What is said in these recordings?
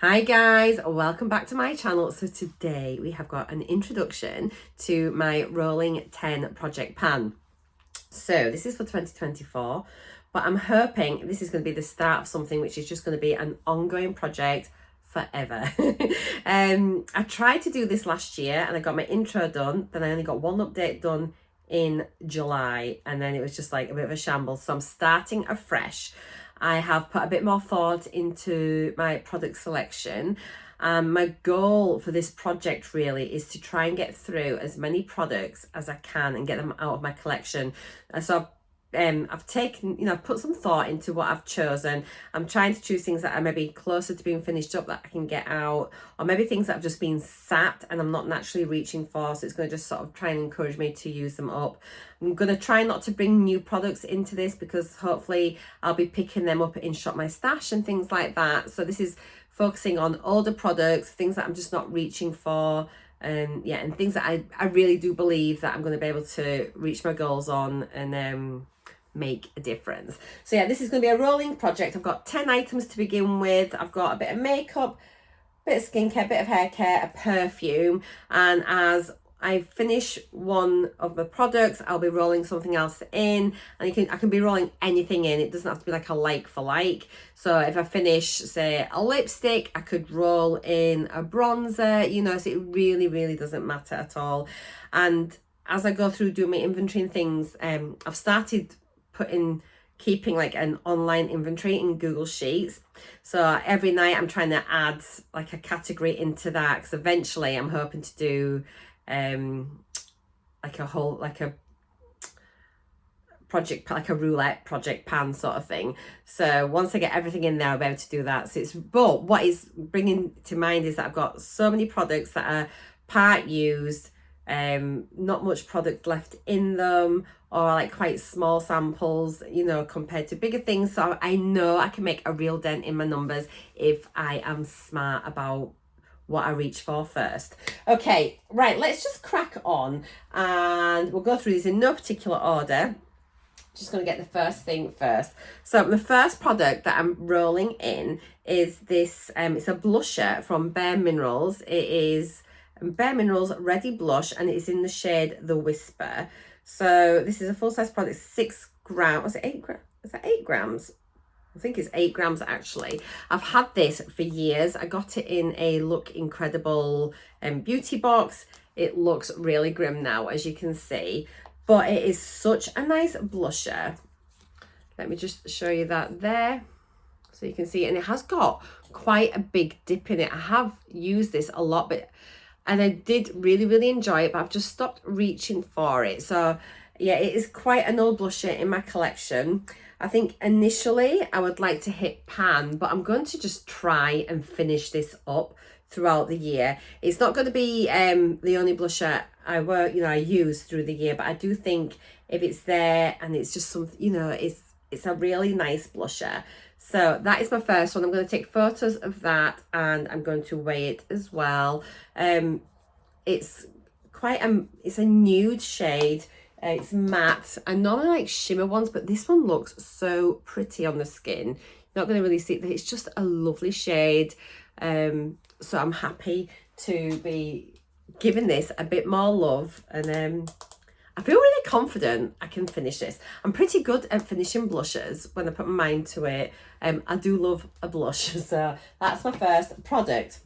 Hi guys, welcome back to my channel. So today we have got an introduction to my rolling 10 project pan. So this is for 2024, but I'm hoping this is going to be the start of something which is just going to be an ongoing project forever. I tried to do this last year and I got my intro done, then I only got one update done in July, and then it was just like a bit of a shambles. So I'm starting afresh. I have put a bit more thought into my product selection. My goal for this project really is to try and get through as many products as I can and get them out of my collection. So I've taken, I've put some thought into what I've chosen. I'm trying to choose things that are maybe closer to being finished up that I can get out, or maybe things that have just been sat and I'm not naturally reaching for, so it's going to just sort of try and encourage me to use them up. I'm going to try not to bring new products into this because hopefully I'll be picking them up in Shop My Stash and things like that. So this is focusing on older products, things that I'm just not reaching for. And things that I really do believe that I'm going to be able to reach my goals on and make a difference. So yeah, this is going to be a rolling project. I've got 10 items to begin with. I've got a bit of makeup, a bit of skincare, a bit of hair care, a perfume, and as I finish one of the products, I'll be rolling something else in, and I can be rolling anything in. It doesn't have to be like a like for like. So if I finish, say, a lipstick, I could roll in a bronzer, so it really doesn't matter at all. And as I go through doing my inventory and things, I've started keeping like an online inventory in Google Sheets. So every night I'm trying to add like a category into that, because eventually I'm hoping to do like a project, like a roulette project pan sort of thing. So once I get everything in there, I'll be able to do that. But what is bringing to mind is that I've got so many products that are part used, not much product left in them, or like quite small samples, compared to bigger things. So I know I can make a real dent in my numbers if I am smart about what I reach for first. Okay, right, let's just crack on and we'll go through these in no particular order. Just going to get the first thing first. So the first product that I'm rolling in is this, it's a blusher from Bare Minerals. It is Bare Minerals Ready Blush, and it's in the shade The Whisper. So this is a full-size product, 6 grams. Was it 8 grams? Is that 8 grams? I think it's 8 grams actually. I've had this for years. I got it in a Look Incredible beauty box. It looks really grim now, as you can see, but it is such a nice blusher. Let me just show you that there, so you can see. And it has got quite a big dip in it. I have used this a lot, and I did really enjoy it, but I've just stopped reaching for it. So yeah, it is quite an old blusher in my collection. I think initially I would like to hit pan, but I'm going to just try and finish this up throughout the year. It's not going to be the only blusher I use through the year, but I do think if it's there and it's just something, it's a really nice blusher. So that is my first one. I'm going to take photos of that and I'm going to weigh it as well. It's a nude shade. It's matte. I normally like shimmer ones, but this one looks so pretty on the skin. You're not going to really see it. It's just a lovely shade. So I'm happy to be giving this a bit more love, and I feel really confident I can finish this. I'm pretty good at finishing blushes when I put my mind to it. I do love a blush, so that's my first product.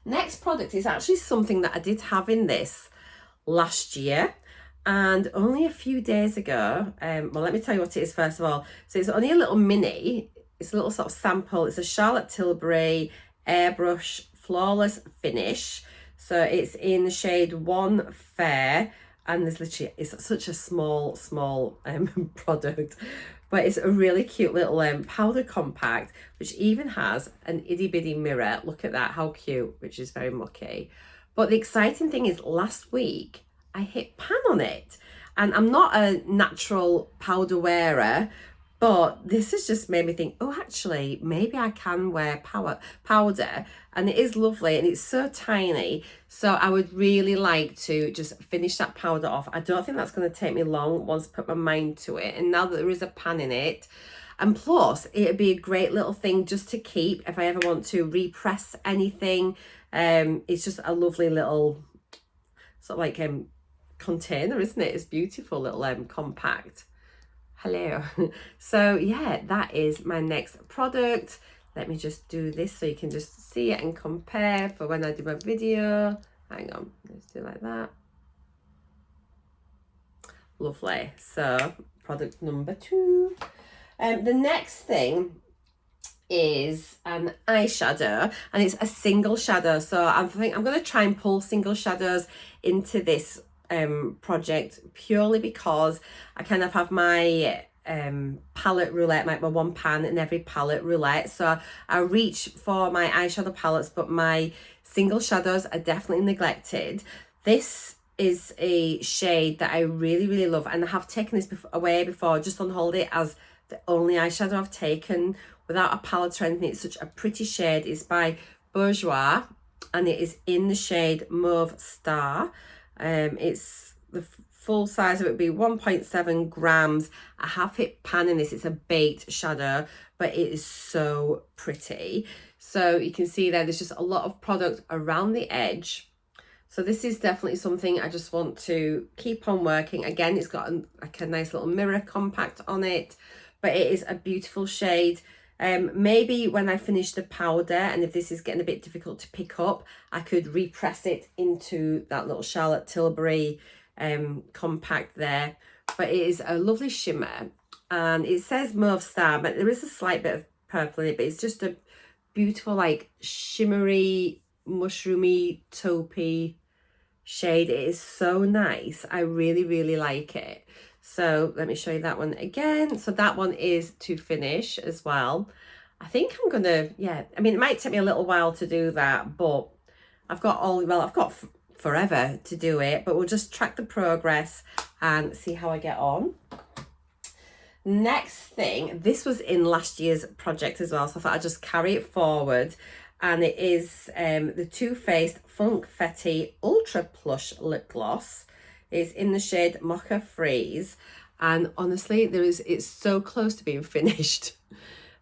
Next product is actually something that I did have in this last year, and only a few days ago. Well, let me tell you what it is first of all. So it's only a little mini. It's a little sort of sample. It's a Charlotte Tilbury Airbrush Flawless Finish. So it's in the shade 1 Fair, and it's such a small product, but it's a really cute little powder compact, which even has an itty bitty mirror. Look at that, how cute, which is very mucky. But the exciting thing is, last week I hit pan on it, and I'm not a natural powder wearer, but this has just made me think, oh, actually, maybe I can wear powder, and it is lovely, and it's so tiny. So I would really like to just finish that powder off. I don't think that's going to take me long once I put my mind to it. And now that there is a pan in it, And plus it'd be a great little thing just to keep if I ever want to repress anything. It's just a lovely little sort of like container, isn't it? It's beautiful little compact. Hello. So yeah, that is my next product. Let me just do this so you can just see it and compare for when I do my video. Hang on, let's do like that. Lovely. So product number 2. The next thing is an eyeshadow, and it's a single shadow. So I think I'm going to try and pull single shadows into this project purely because I kind of have my palette roulette, my one pan in every palette roulette. So I reach for my eyeshadow palettes, but my single shadows are definitely neglected. This is a shade that I really love, and I have taken this away before just on holiday as the only eyeshadow I've taken without a palette or anything. It's such a pretty shade. It's by Bourjois and it is in the shade Mauve Star. It's the full size of it would be 1.7 grams. I have hit pan in this. It's a baked shadow, but it is so pretty. So you can see there's just a lot of product around the edge. So this is definitely something I just want to keep on working. Again, it's got like a nice little mirror compact on it, but it is a beautiful shade. Maybe when I finish the powder, and if this is getting a bit difficult to pick up, I could repress it into that little Charlotte Tilbury compact there. But it is a lovely shimmer, and it says Mauve Star, but there is a slight bit of purple in it, but it's just a beautiful like shimmery, mushroomy, taupey shade. It is so nice. I really like it. So let me show you that one again. So that one is to finish as well. I think I'm gonna, yeah, I mean, it might take me a little while to do that, but I've got forever to do it, but we'll just track the progress and see how I get on. Next thing, this was in last year's project as well, so I thought I'd just carry it forward. And it is the Too Faced Funkfetti Ultra Plush Lip Gloss. It's in the shade Mocha Freeze, and honestly, it's so close to being finished.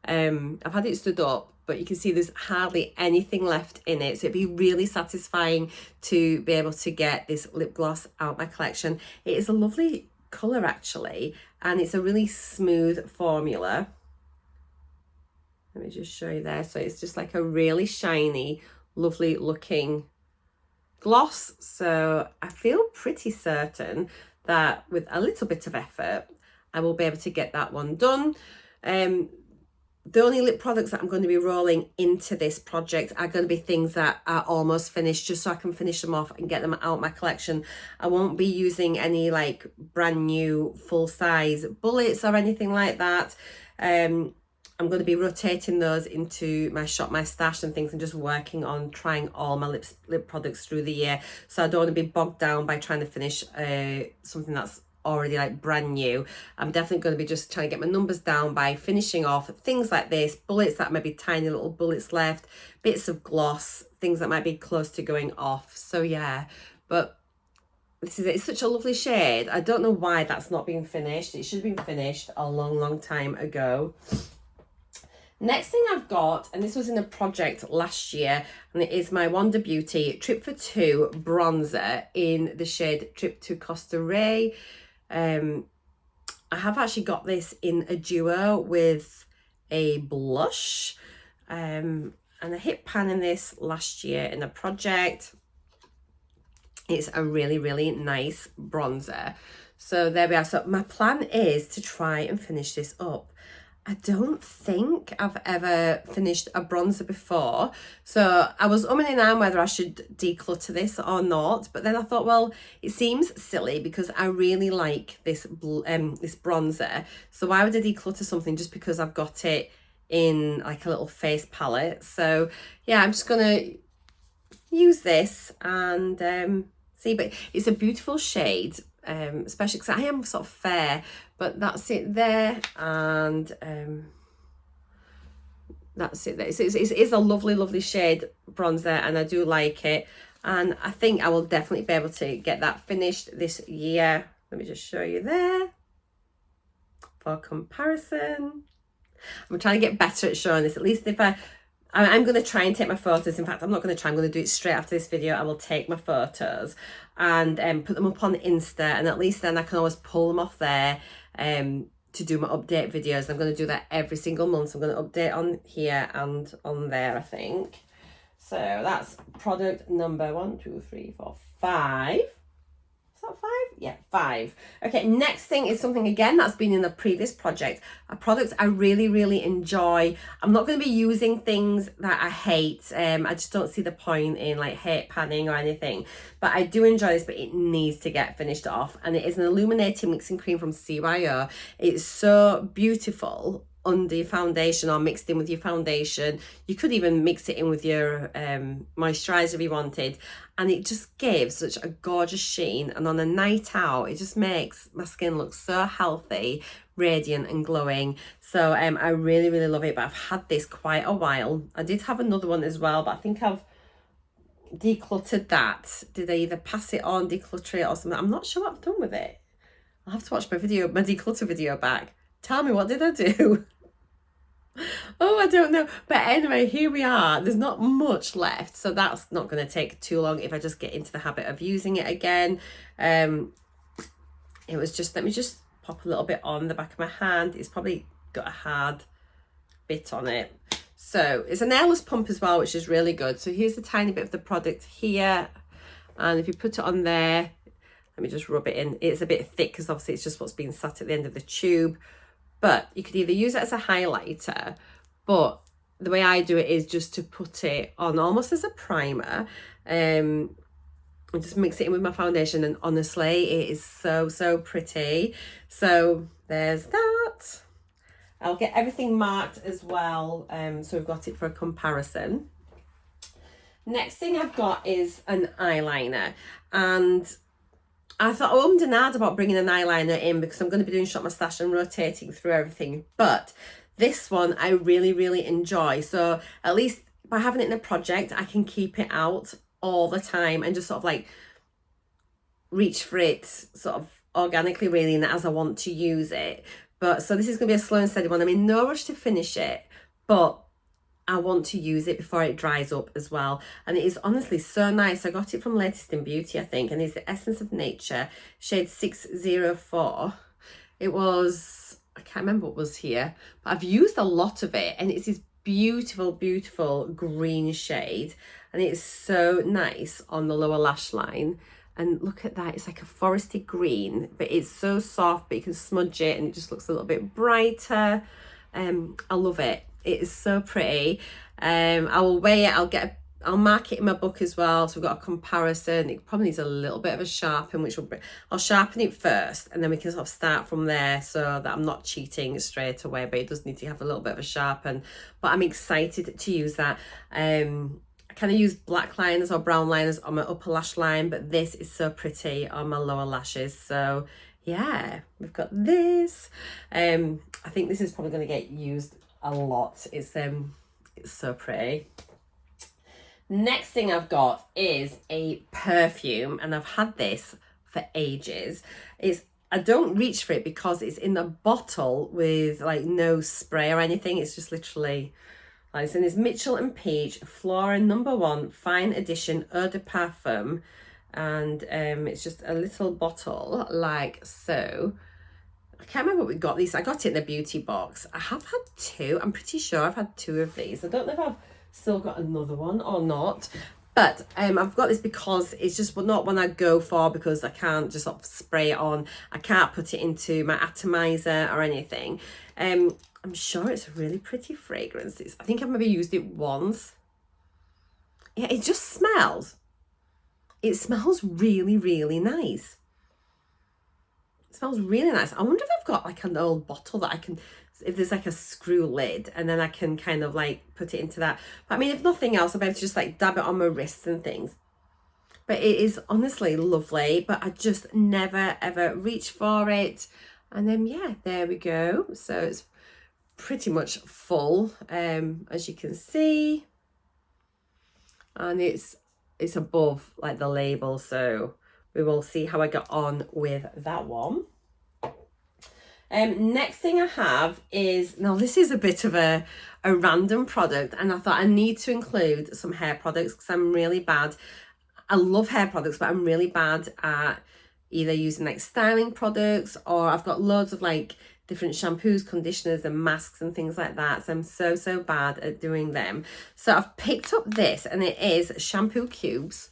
I've had it stood up, but you can see there's hardly anything left in it, so it'd be really satisfying to be able to get this lip gloss out my collection. It is a lovely colour actually, and it's a really smooth formula. Let me just show you there. So it's just like a really shiny, lovely looking gloss. So I feel pretty certain that with a little bit of effort, I will be able to get that one done. The only lip products that I'm going to be rolling into this project are going to be things that are almost finished, just so I can finish them off and get them out my collection. I won't be using any like brand new full size bullets or anything like that. I'm going to be rotating those into my shop, my stash and things, and just working on trying all my lip products through the year. So I don't want to be bogged down by trying to finish something that's already like brand new. I'm definitely going to be just trying to get my numbers down by finishing off things like this, bullets that may be tiny little bullets left, bits of gloss, things that might be close to going off. So yeah, but this is it. It's such a lovely shade. I don't know why that's not being finished. It should have been finished a long time ago. Next thing I've got, and this was in a project last year, and it is my Wonder Beauty Trip for Two bronzer in the shade Trip to Costa Rica. I have actually got this in a duo with a blush, and I hit pan in this last year in a project. It's a really nice bronzer. So there we are. So my plan is to try and finish this up. I don't think I've ever finished a bronzer before, so I was umming and ahhing whether I should declutter this or not, but then I thought, well, it seems silly because I really like this bronzer, so why would I declutter something just because I've got it in like a little face palette? So yeah, I'm just gonna use this and see, but it's a beautiful shade, especially because I am sort of fair, but that's it there, and that's it there. It is a lovely shade bronzer, and I do like it, and I think I will definitely be able to get that finished this year. Let me just show you there for comparison. I'm trying to get better at showing this. At least if I'm going to try and take my photos. In fact, I'm not going to try. I'm going to do it straight after this video. I will take my photos and put them up on Insta. And at least then I can always pull them off there to do my update videos. I'm going to do that every single month. So I'm going to update on here and on there, I think. So that's product number 1, 2, 3, 4, 5. Is that 5? Yeah, 5. Okay, next thing is something again that's been in the previous project. A product I really, really enjoy. I'm not going to be using things that I hate. I just don't see the point in like hate panning or anything. But I do enjoy this, but it needs to get finished off. And it is an illuminating mixing cream from CYO. It's so beautiful under your foundation or mixed in with your foundation. You could even mix it in with your moisturizer if you wanted, and it just gives such a gorgeous sheen, and on a night out it just makes my skin look so healthy, radiant and glowing. So I really, really love it. But I've had this quite a while. I did have another one as well, but I think I've decluttered that. Did I either pass it on, declutter it or something? I'm not sure what I've done with it. I'll have to watch my declutter video back. Tell me, what did I do? Oh, I don't know. But anyway, here we are. There's not much left, so that's not going to take too long if I just get into the habit of using it again. It was just, let me just pop a little bit on the back of my hand. It's probably got a hard bit on it. So it's an airless pump as well, which is really good. So here's a tiny bit of the product here. And if you put it on there, let me just rub it in. It's a bit thick because obviously it's just what's being sat at the end of the tube. But you could either use it as a highlighter, but the way I do it is just to put it on almost as a primer. And just mix it in with my foundation, and honestly, it is so, so pretty. So there's that. I'll get everything marked as well, so we've got it for a comparison. Next thing I've got is an eyeliner, and I thought, oh, I'm denied about bringing an eyeliner in because I'm going to be doing Shop My Stash and rotating through everything. But this one I really, really enjoy. So at least by having it in a project, I can keep it out all the time and just sort of like reach for it sort of organically, really, and as I want to use it. But so this is going to be a slow and steady one. I'm in no rush to finish it, but I want to use it before it dries up as well. And it is honestly so nice. I got it from Latest in Beauty, I think, and it's the Essence of Nature, shade 604. It was, I can't remember what was here, but I've used a lot of it, and it's this beautiful, beautiful green shade, and it's so nice on the lower lash line. And look at that, it's like a foresty green, but it's so soft, but you can smudge it and it just looks a little bit brighter. I love it. It is so pretty. I will weigh it. I'll mark it in my book as well. So we've got a comparison. It probably needs a little bit of a sharpen, I'll sharpen it first, and then we can sort of start from there so that I'm not cheating straight away. But it does need to have a little bit of a sharpen. But I'm excited to use that. I kind of use black liners or brown liners on my upper lash line, but this is so pretty on my lower lashes. So yeah, we've got this. I think this is probably going to get used a lot. It's so pretty. Next thing I've got is a perfume, and I've had this for ages. I don't reach for it because it's in a bottle with like no spray or anything. It's just literally like this, and it's Mitchell and Peach Flora #1 Fine Edition Eau de Parfum, and it's just a little bottle like so. I can't remember what we got these. I got it in the beauty box. I have had 2. I'm pretty sure I've had 2 of these. I don't know if I've still got another one or not. But I've got this because it's just not one I go for, because I can't just sort of spray it on. I can't put it into my atomizer or anything. I'm sure it's a really pretty fragrance. I think I've maybe used it once. Yeah, it just smells. It smells really, really nice. It smells really nice. I wonder if I've got like an old bottle that I can, if there's like a screw lid, and then I can kind of like put it into that. But I mean, if nothing else, I'll be able to just like dab it on my wrists and things. But it is honestly lovely, but I just never ever reach for it. And then yeah, there we go. So it's pretty much full, as you can see. And it's above like the label, so we will see how I got on with that one. Next thing I have is, now this is a bit of a random product, and I thought I need to include some hair products because I'm really bad. I love hair products, but I'm really bad at either using like styling products, or I've got loads of like different shampoos, conditioners and masks and things like that. So I'm so bad at doing them. So I've picked up this, and it is shampoo cubes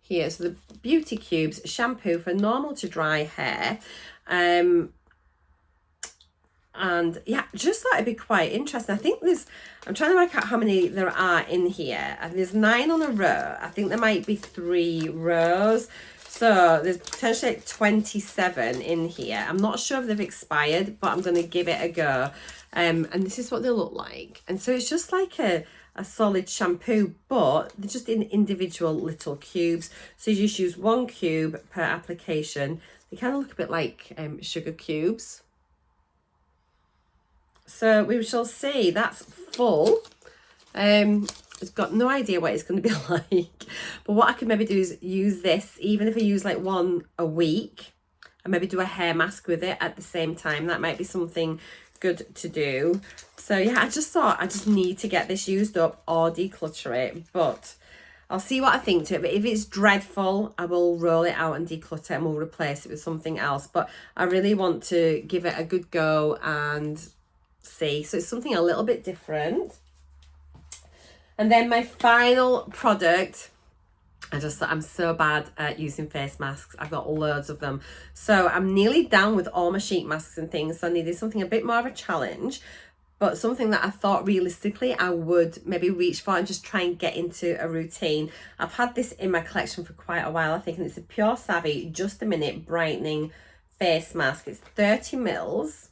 here. So the Beauty Cubes shampoo for normal to dry hair. And yeah, just thought it'd be quite interesting. I think I'm trying to work out how many there are in here. And there's 9 on a row. I think there might be 3 rows. So there's potentially like 27 in here. I'm not sure if they've expired, but I'm going to give it a go. And this is what they look like. And so it's just like a solid shampoo, but they're just in individual little cubes. So you just use 1 cube per application. They kind of look a bit like sugar cubes. So we shall see. That's full. I've got no idea what it's going to be like. But what I could maybe do is use this, even if I use like 1 a week, and maybe do a hair mask with it at the same time. That might be something good to do. So yeah, I just thought I just need to get this used up or declutter it. But I'll see what I think to it. But if it's dreadful, I will roll it out and declutter it, and we'll replace it with something else. But I really want to give it a good go and see. So it's something a little bit different. And then my final product, I just thought I'm so bad at using face masks. I've got loads of them. So I'm nearly done with all my sheet masks and things. So I needed something a bit more of a challenge, but something that I thought realistically I would maybe reach for and just try and get into a routine. I've had this in my collection for quite a while, I think, and it's a Pure Savvy Just a Minute Brightening Face Mask. It's 30 mils.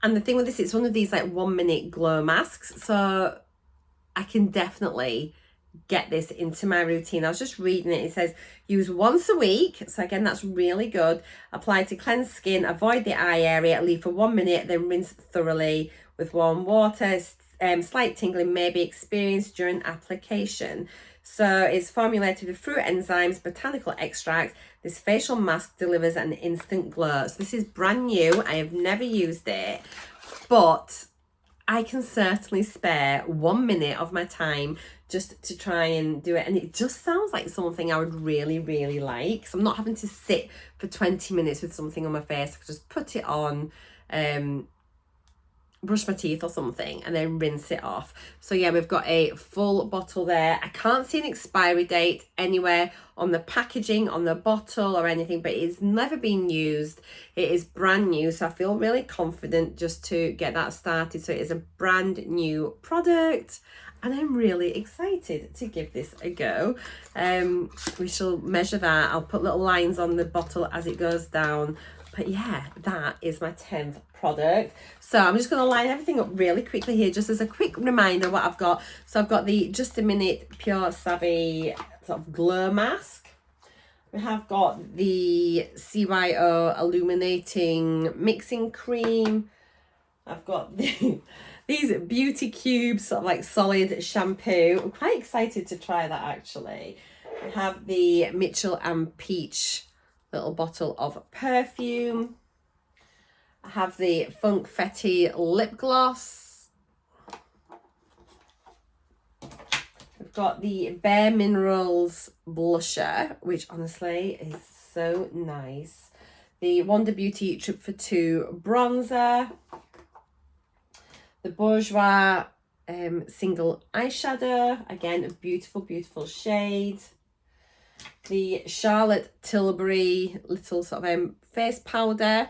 And the thing with this, it's one of these like 1 minute glow masks. So I can definitely get this into my routine. I was just reading it. It says use once a week. So again, that's really good. Apply to cleanse skin, avoid the eye area, leave for 1 minute, then rinse thoroughly with warm water. Slight tingling may be experienced during application. So it's formulated with fruit enzymes, botanical extracts. This facial mask delivers an instant glow. So this is brand new. I have never used it, but I can certainly spare 1 minute of my time just to try and do it. And it just sounds like something I would really, really like. So I'm not having to sit for 20 minutes with something on my face. I could just put it on, brush my teeth or something, and then rinse it off. So yeah, we've got a full bottle there. I can't see an expiry date anywhere on the packaging, on the bottle or anything, but it's never been used. It is brand new, so I feel really confident just to get that started. So it is a brand new product, and I'm really excited to give this a go. We shall measure that. I'll put little lines on the bottle as it goes down. But yeah, that is my 10th product. So I'm just going to line everything up really quickly here, just as a quick reminder what I've got. So I've got the Just a Minute Pure Savvy sort of glow mask. We have got the CYO Illuminating Mixing Cream. I've got these Beauty Cubes, sort of like solid shampoo. I'm quite excited to try that actually. We have the Mitchell and Peach little bottle of perfume. I have the Funfetti lip gloss. We've got the Bare Minerals blusher, which honestly is so nice. The Wonder Beauty Trip for Two bronzer. The Bourjois single eyeshadow, again a beautiful, beautiful shade. The Charlotte Tilbury little sort of face powder.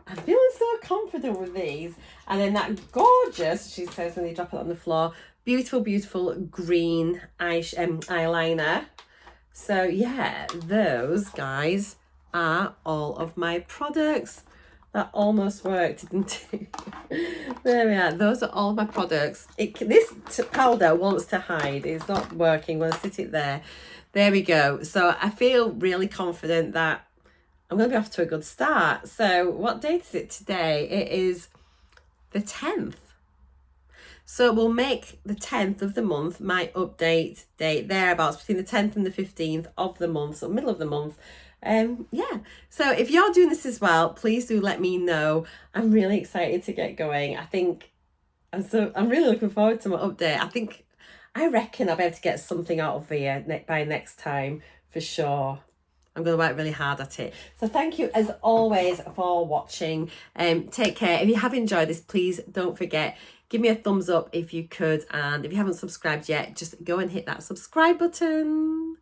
I'm feeling so confident with these. And then that gorgeous, she says when they drop it on the floor, beautiful, beautiful green eyeliner. So yeah, those guys are all of my products. That almost worked, didn't it? There we are. Those are all of my products. This powder wants to hide. It's not working. I'm going to sit it there. There we go. So I feel really confident that I'm going to be off to a good start. So what date is it today? It is the 10th. So we'll make the 10th of the month my update date, thereabouts between the 10th and the 15th of the month, so middle of the month. Yeah, so if you're doing this as well, please do let me know. I'm really excited to get going. I think I'm really looking forward to my update. I reckon I'll be able to get something out of here by next time for sure. I'm going to work really hard at it. So thank you as always for watching. Take care. If you have enjoyed this, please don't forget, give me a thumbs up if you could. And if you haven't subscribed yet, just go and hit that subscribe button.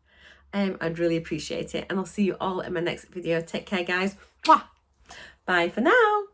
I'd really appreciate it. And I'll see you all in my next video. Take care, guys. Mwah! Bye for now.